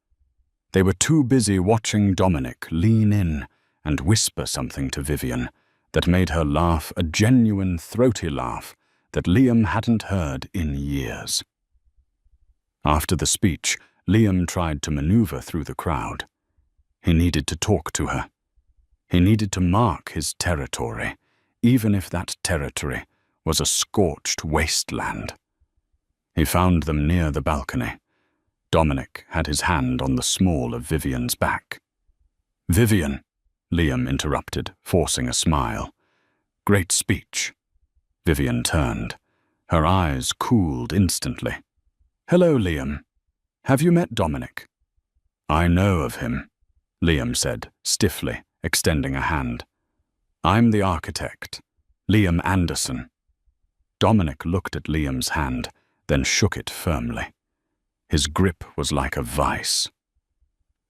They were too busy watching Dominic lean in and whisper something to Vivian that made her laugh, a genuine, throaty laugh that Liam hadn't heard in years. After the speech, Liam tried to maneuver through the crowd. He needed to talk to her. He needed to mark his territory, even if that territory was a scorched wasteland. He found them near the balcony. Dominic had his hand on the small of Vivian's back. Vivian, Liam interrupted, forcing a smile. Great speech. Vivian turned. Her eyes cooled instantly. Hello, Liam. Have you met Dominic? I know of him, Liam said, stiffly, extending a hand. I'm the architect, Liam Anderson. Dominic looked at Liam's hand, then shook it firmly. His grip was like a vice.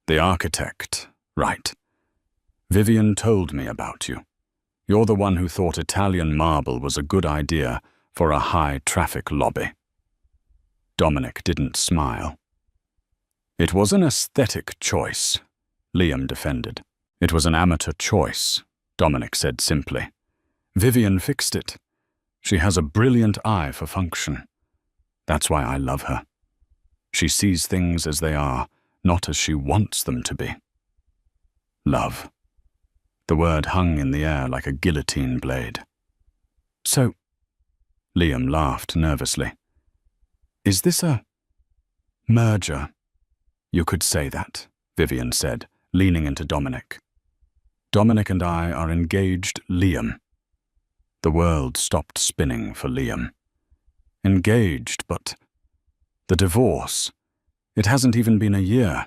The architect, right. Vivian told me about you. You're the one who thought Italian marble was a good idea for a high-traffic lobby. Dominic didn't smile. It was an aesthetic choice, Liam defended. It was an amateur choice, Dominic said simply. Vivian fixed it. She has a brilliant eye for function. That's why I love her. She sees things as they are, not as she wants them to be. Love. The word hung in the air like a guillotine blade. So, Liam laughed nervously. Is this a merger? You could say that, Vivian said, leaning into Dominic. Dominic and I are engaged, Liam. The world stopped spinning for Liam. Engaged, but the divorce, it hasn't even been a year.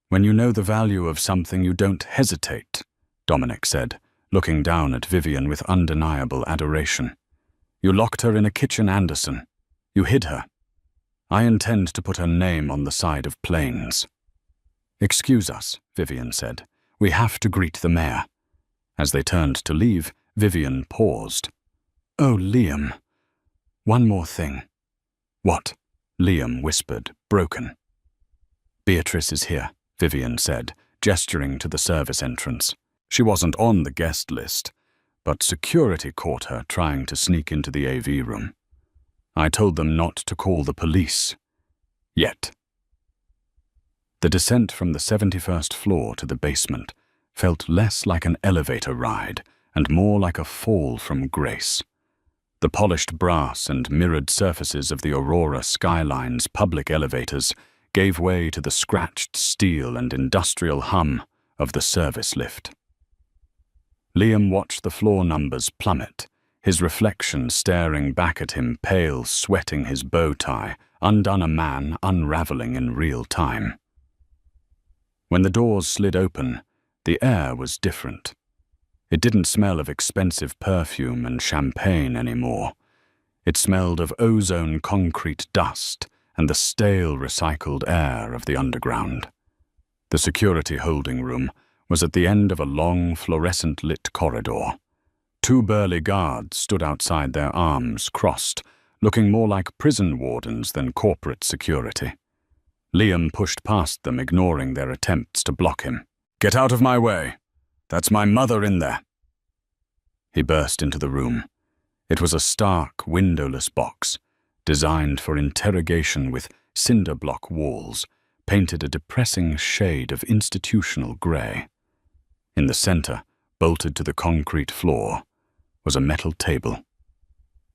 When you know the value of something, you don't hesitate, Dominic said, looking down at Vivian with undeniable adoration. You locked her in a kitchen, Anderson. You hid her. I intend to put her name on the side of planes. Excuse us, Vivian said. We have to greet the mayor. As they turned to leave, Vivian paused. Oh, Liam. One more thing. What? Liam whispered, broken. Beatrice is here, Vivian said, gesturing to the service entrance. She wasn't on the guest list, but security caught her trying to sneak into the AV room. I told them not to call the police. Yet. The descent from the 71st floor to the basement felt less like an elevator ride and more like a fall from grace. The polished brass and mirrored surfaces of the Aurora Skyline's public elevators gave way to the scratched steel and industrial hum of the service lift. Liam watched the floor numbers plummet, his reflection staring back at him, pale, sweating his bow tie, undone a man unraveling in real time. When the doors slid open, the air was different. It didn't smell of expensive perfume and champagne anymore. It smelled of ozone concrete dust and the stale recycled air of the underground. The security holding room was at the end of a long fluorescent-lit corridor. Two burly guards stood outside, their arms crossed, looking more like prison wardens than corporate security. Liam pushed past them, ignoring their attempts to block him. "Get out of my way! That's my mother in there!" He burst into the room. It was a stark, windowless box, designed for interrogation, with cinder block walls, painted a depressing shade of institutional grey. In the center, bolted to the concrete floor, was a metal table.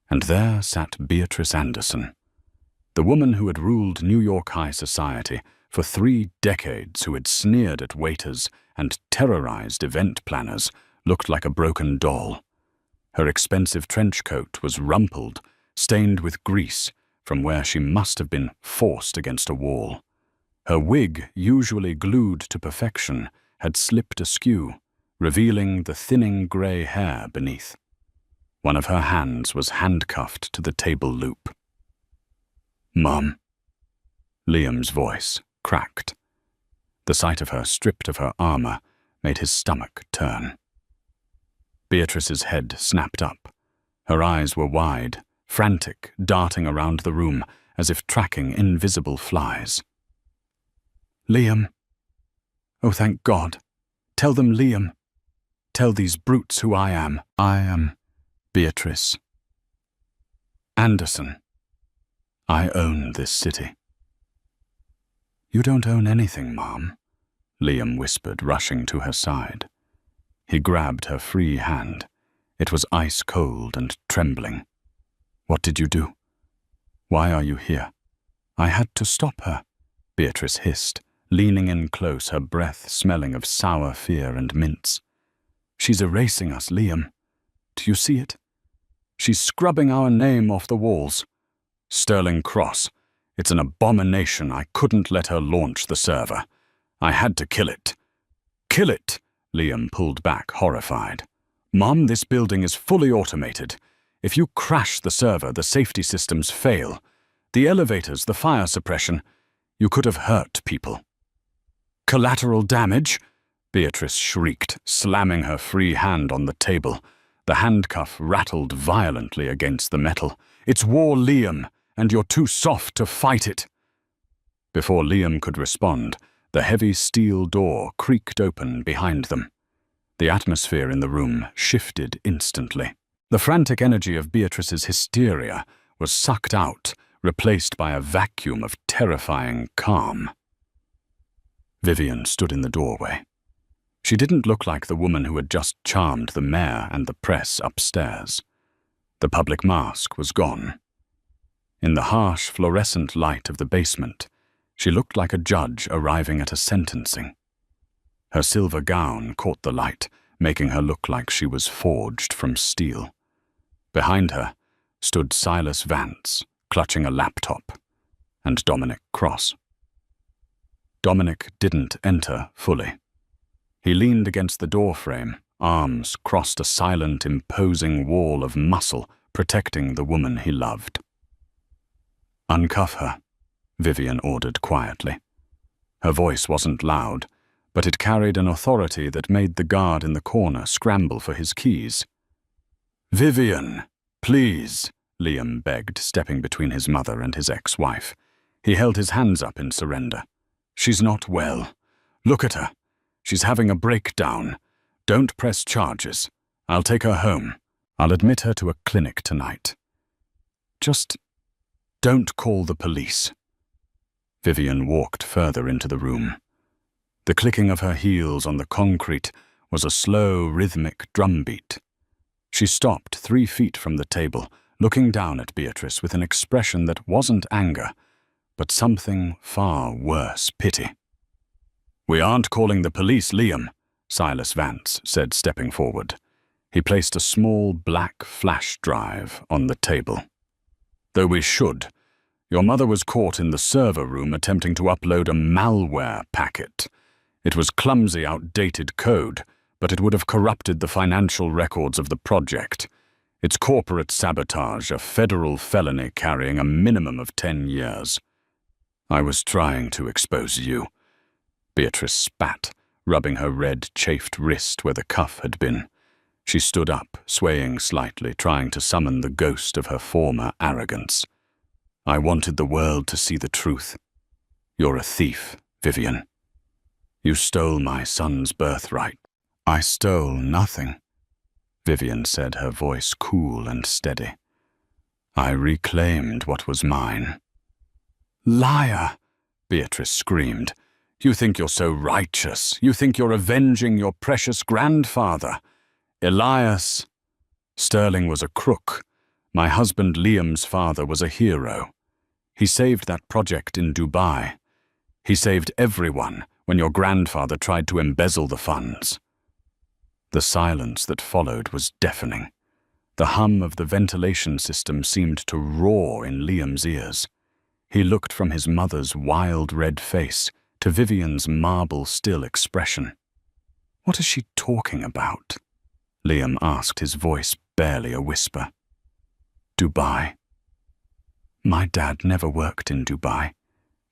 And there sat Beatrice Anderson, the woman who had ruled New York high society for 3 decades, who had sneered at waiters and terrorized event planners, looked like a broken doll. Her expensive trench coat was rumpled, stained with grease from where she must have been forced against a wall. Her wig, usually glued to perfection, had slipped askew, revealing the thinning grey hair beneath. One of her hands was handcuffed to the table loop. "Mum." Liam's voice cracked. The sight of her stripped of her armor made his stomach turn. Beatrice's head snapped up. Her eyes were wide, frantic, darting around the room as if tracking invisible flies. "Liam. Oh, thank God. Tell them, Liam. Tell these brutes who I am. I am Beatrice Anderson. I own this city." "You don't own anything, Mom," Liam whispered, rushing to her side. He grabbed her free hand. It was ice cold and trembling. "What did you do? Why are you here?" "I had to stop her," Beatrice hissed, leaning in close, her breath smelling of sour fear and mints. "She's erasing us, Liam. Do you see it? She's scrubbing our name off the walls. Sterling Cross. It's an abomination. I couldn't let her launch the server. I had to kill it." "Kill it?" Liam pulled back, horrified. "Mom, this building is fully automated. If you crash the server, the safety systems fail. The elevators, the fire suppression. You could have hurt people." "Collateral damage?" Beatrice shrieked, slamming her free hand on the table. The handcuff rattled violently against the metal. "It's war, Liam, and you're too soft to fight it." Before Liam could respond, the heavy steel door creaked open behind them. The atmosphere in the room shifted instantly. The frantic energy of Beatrice's hysteria was sucked out, replaced by a vacuum of terrifying calm. Vivian stood in the doorway. She didn't look like the woman who had just charmed the mayor and the press upstairs. The public mask was gone. In the harsh fluorescent light of the basement, she looked like a judge arriving at a sentencing. Her silver gown caught the light, making her look like she was forged from steel. Behind her stood Silas Vance, clutching a laptop, and Dominic Cross. Dominic didn't enter fully. He leaned against the doorframe, arms crossed, a silent, imposing wall of muscle protecting the woman he loved. "Uncuff her," Vivian ordered quietly. Her voice wasn't loud, but it carried an authority that made the guard in the corner scramble for his keys. "Vivian, please," Liam begged, stepping between his mother and his ex-wife. He held his hands up in surrender. "She's not well. Look at her. She's having a breakdown. Don't press charges. I'll take her home. I'll admit her to a clinic tonight. Just don't call the police." Vivian walked further into the room. The clicking of her heels on the concrete was a slow, rhythmic drumbeat. She stopped 3 feet from the table, looking down at Beatrice with an expression that wasn't anger, but something far worse, pity. "We aren't calling the police, Liam," Silas Vance said, stepping forward. He placed a small black flash drive on the table. "Though we should. Your mother was caught in the server room attempting to upload a malware packet. It was clumsy, outdated code, but it would have corrupted the financial records of the project. It's corporate sabotage, a federal felony carrying a minimum of 10 years. I was trying to expose you. Beatrice spat, rubbing her red, chafed wrist where the cuff had been. She stood up, swaying slightly, trying to summon the ghost of her former arrogance. I wanted the world to see the truth. You're a thief, Vivian. You stole my son's birthright. I stole nothing, Vivian said, her voice cool and steady. I reclaimed what was mine. Liar, Beatrice screamed. You think you're so righteous. You think you're avenging your precious grandfather. Elias. Sterling was a crook. My husband Liam's father was a hero. He saved that project in Dubai. He saved everyone when your grandfather tried to embezzle the funds. The silence that followed was deafening. The hum of the ventilation system seemed to roar in Liam's ears. He looked from his mother's wild red face to Vivian's marble-still expression. What is she talking about? Liam asked, his voice barely a whisper. Dubai. My dad never worked in Dubai.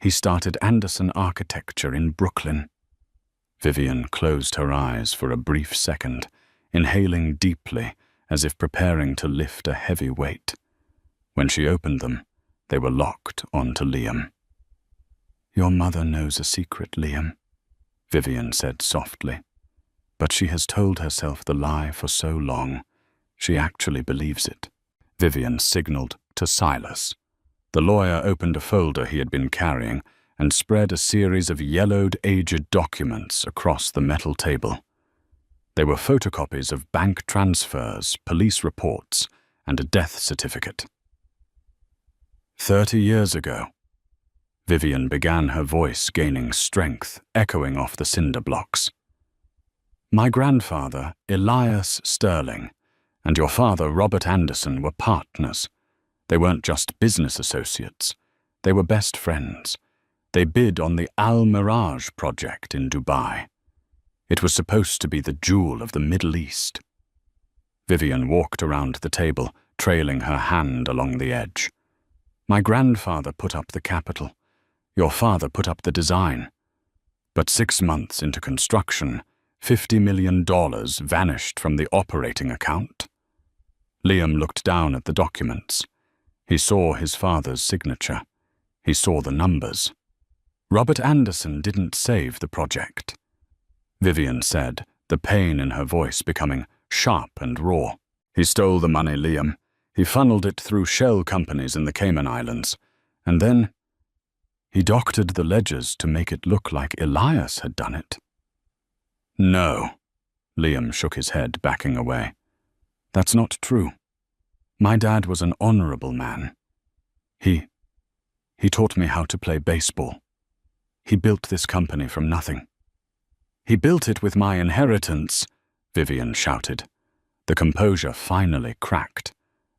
He started Anderson Architecture in Brooklyn. Vivian closed her eyes for a brief second, inhaling deeply as if preparing to lift a heavy weight. When she opened them, they were locked onto Liam. Your mother knows a secret, Liam, Vivian said softly. But she has told herself the lie for so long, she actually believes it. Vivian signaled to Silas. The lawyer opened a folder he had been carrying and spread a series of yellowed, aged documents across the metal table. They were photocopies of bank transfers, police reports, and a death certificate. 30 years ago, Vivian began, her voice gaining strength, echoing off the cinder blocks. My grandfather, Elias Sterling, and your father, Robert Anderson, were partners. They weren't just business associates. They were best friends. They bid on the Al Mirage project in Dubai. It was supposed to be the jewel of the Middle East. Vivian walked around the table, trailing her hand along the edge. My grandfather put up the capital. Your father put up the design. But 6 months into construction, $50 million vanished from the operating account. Liam looked down at the documents. He saw his father's signature. He saw the numbers. Robert Anderson didn't save the project, Vivian said, the pain in her voice becoming sharp and raw. He stole the money, Liam. He funneled it through shell companies in the Cayman Islands. And then he doctored the ledgers to make it look like Elias had done it. No, Liam shook his head, backing away. That's not true. My dad was an honorable man. He taught me how to play baseball. He built this company from nothing. He built it with my inheritance, Vivian shouted. The composure finally cracked.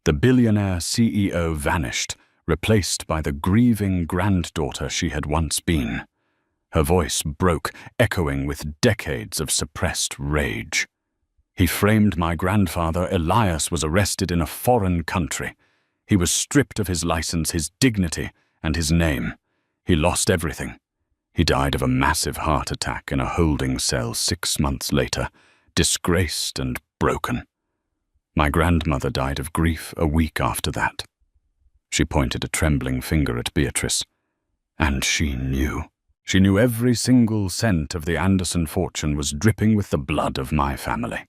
The billionaire CEO vanished, replaced by the grieving granddaughter she had once been. Her voice broke, echoing with decades of suppressed rage. He framed my grandfather. Elias was arrested in a foreign country. He was stripped of his license, his dignity, and his name. He lost everything. He died of a massive heart attack in a holding cell 6 months later, disgraced and broken. My grandmother died of grief a week after that. She pointed a trembling finger at Beatrice. And she knew. She knew every single cent of the Anderson fortune was dripping with the blood of my family.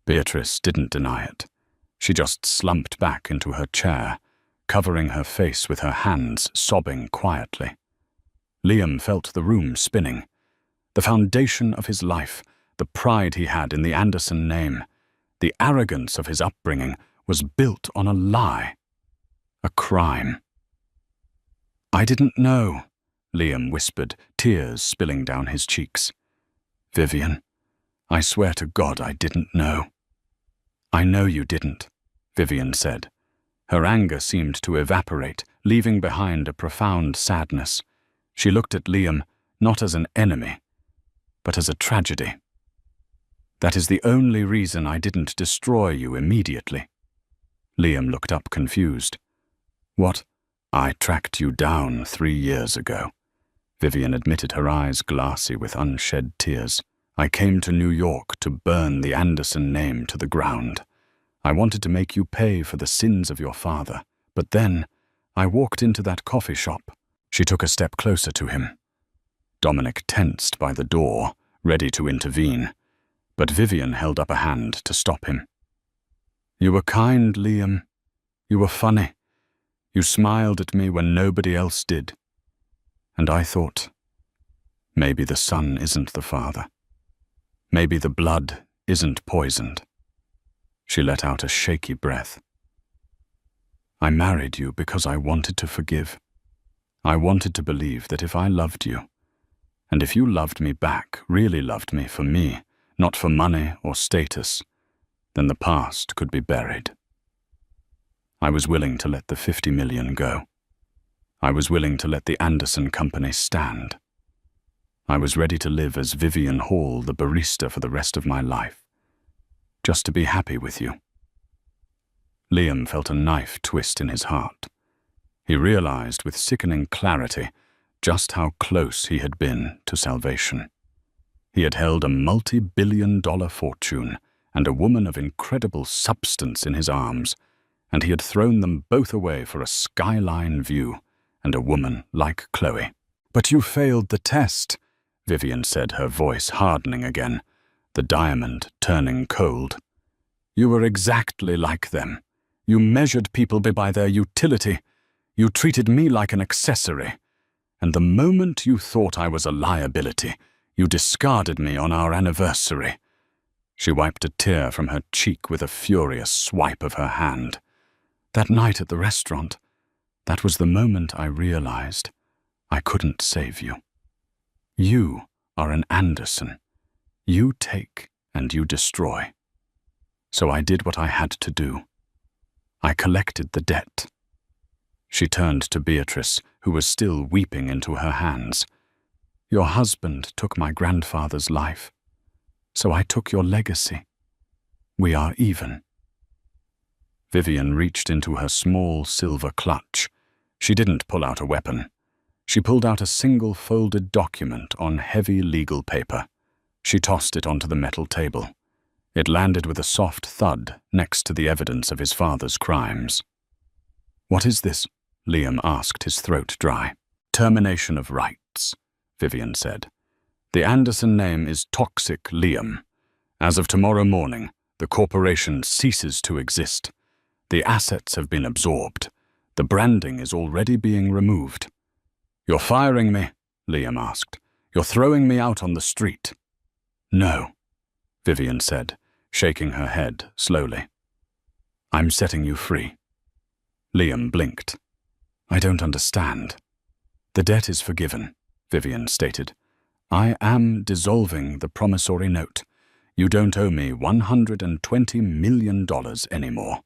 Beatrice didn't deny it. She just slumped back into her chair, covering her face with her hands, sobbing quietly. Liam felt the room spinning. The foundation of his life, the pride he had in the Anderson name, the arrogance of his upbringing, was built on a lie. A crime. I didn't know, Liam whispered, tears spilling down his cheeks. Vivian, I swear to God I didn't know. I know you didn't, Vivian said. Her anger seemed to evaporate, leaving behind a profound sadness. She looked at Liam not as an enemy, but as a tragedy. That is the only reason I didn't destroy you immediately. Liam looked up confused. What I tracked you down 3 years ago. Vivian admitted, her eyes glassy with unshed tears. I came to New York to burn the Anderson name to the ground. I wanted to make you pay for the sins of your father, but then I walked into that coffee shop. She took a step closer to him. Dominic tensed by the door, ready to intervene, but Vivian held up a hand to stop him. You were kind, Liam. You were funny. You smiled at me when nobody else did. And I thought, maybe the son isn't the father. Maybe the blood isn't poisoned. She let out a shaky breath. I married you because I wanted to forgive. I wanted to believe that if I loved you, and if you loved me back, really loved me for me, not for money or status, then the past could be buried. I was willing to let the 50 million go. I was willing to let the Anderson company stand. I was ready to live as Vivian Hall, the barista, for the rest of my life, just to be happy with you. Liam felt a knife twist in his heart. He realized with sickening clarity just how close he had been to salvation. He had held a multi-billion-dollar fortune and a woman of incredible substance in his arms, and he had thrown them both away for a skyline view and a woman like Chloe. But you failed the test, Vivian said, her voice hardening again, the diamond turning cold. You were exactly like them. You measured people by their utility. You treated me like an accessory. And the moment you thought I was a liability, you discarded me on our anniversary. She wiped a tear from her cheek with a furious swipe of her hand. That night at the restaurant, that was the moment I realized I couldn't save you. You are an Anderson. You take and you destroy. So I did what I had to do. I collected the debt. She turned to Beatrice, who was still weeping into her hands. Your husband took my grandfather's life, so I took your legacy. We are even. Vivian reached into her small silver clutch. She didn't pull out a weapon. She pulled out a single folded document on heavy legal paper. She tossed it onto the metal table. It landed with a soft thud next to the evidence of his father's crimes. What is this? Liam asked, his throat dry. Termination of rights, Vivian said. The Anderson name is toxic, Liam. As of tomorrow morning, the corporation ceases to exist. The assets have been absorbed. The branding is already being removed. You're firing me? Liam asked. You're throwing me out on the street? No, Vivian said, shaking her head slowly. I'm setting you free. Liam blinked. I don't understand. The debt is forgiven, Vivian stated. I am dissolving the promissory note. You don't owe me $120 million anymore.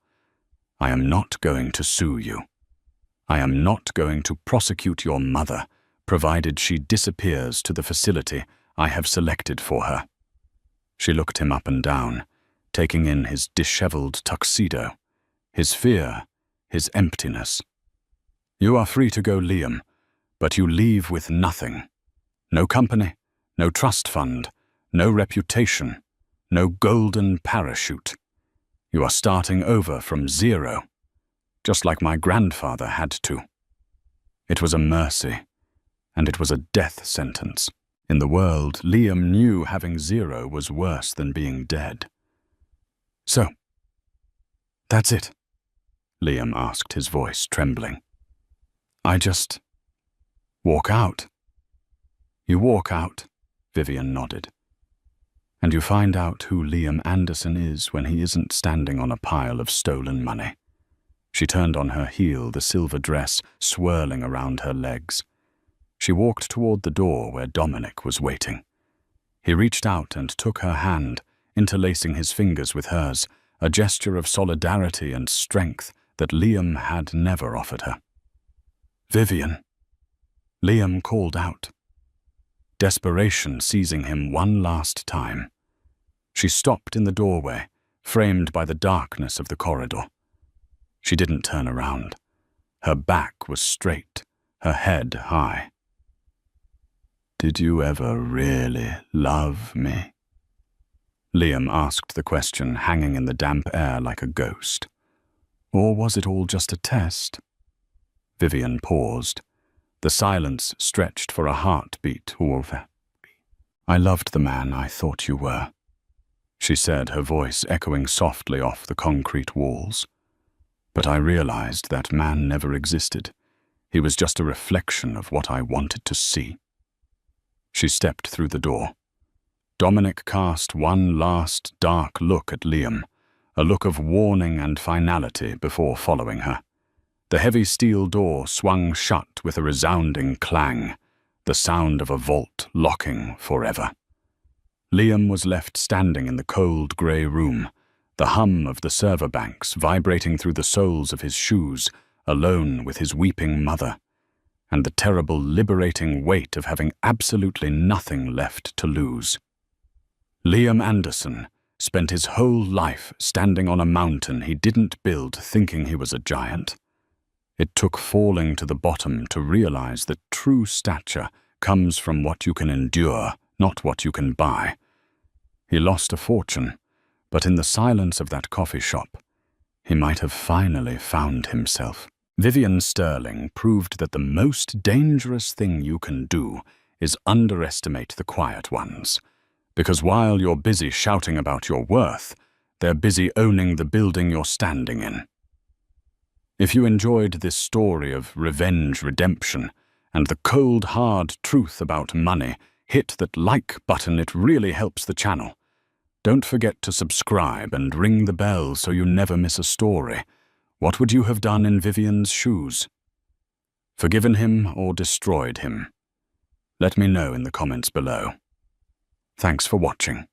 I am not going to sue you. I am not going to prosecute your mother, provided she disappears to the facility I have selected for her. She looked him up and down, taking in his disheveled tuxedo, his fear, his emptiness. You are free to go, Liam, but you leave with nothing. No company, no trust fund, no reputation, no golden parachute. You are starting over from zero, just like my grandfather had to. It was a mercy, and it was a death sentence. In the world, Liam knew having zero was worse than being dead. So, that's it? Liam asked, his voice trembling. I just walk out. You walk out, Vivian nodded. And you find out who Liam Anderson is when he isn't standing on a pile of stolen money. She turned on her heel, the silver dress swirling around her legs. She walked toward the door where Dominic was waiting. He reached out and took her hand, interlacing his fingers with hers, a gesture of solidarity and strength that Liam had never offered her. Vivian. Liam called out, desperation seizing him one last time. She stopped in the doorway, framed by the darkness of the corridor. She didn't turn around. Her back was straight, her head high. "Did you ever really love me?" Liam asked the question, hanging in the damp air like a ghost. Or was it all just a test? Vivian paused. The silence stretched for a heartbeat. "I loved the man I thought you were," she said, her voice echoing softly off the concrete walls. "But I realized that man never existed. He was just a reflection of what I wanted to see." She stepped through the door. Dominic cast one last dark look at Liam, a look of warning and finality before following her. The heavy steel door swung shut with a resounding clang, the sound of a vault locking forever. Liam was left standing in the cold grey room, the hum of the server banks vibrating through the soles of his shoes, alone with his weeping mother, and the terrible, liberating weight of having absolutely nothing left to lose. Liam Anderson spent his whole life standing on a mountain he didn't build thinking he was a giant. It took falling to the bottom to realize that true stature comes from what you can endure, not what you can buy. He lost a fortune, but in the silence of that coffee shop, he might have finally found himself. Vivian Sterling proved that the most dangerous thing you can do is underestimate the quiet ones, because while you're busy shouting about your worth, they're busy owning the building you're standing in. If you enjoyed this story of revenge redemption and the cold, hard truth about money, hit that like button. It really helps the channel. Don't forget to subscribe and ring the bell so you never miss a story. What would you have done in Vivian's shoes? Forgiven him or destroyed him? Let me know in the comments below. Thanks for watching.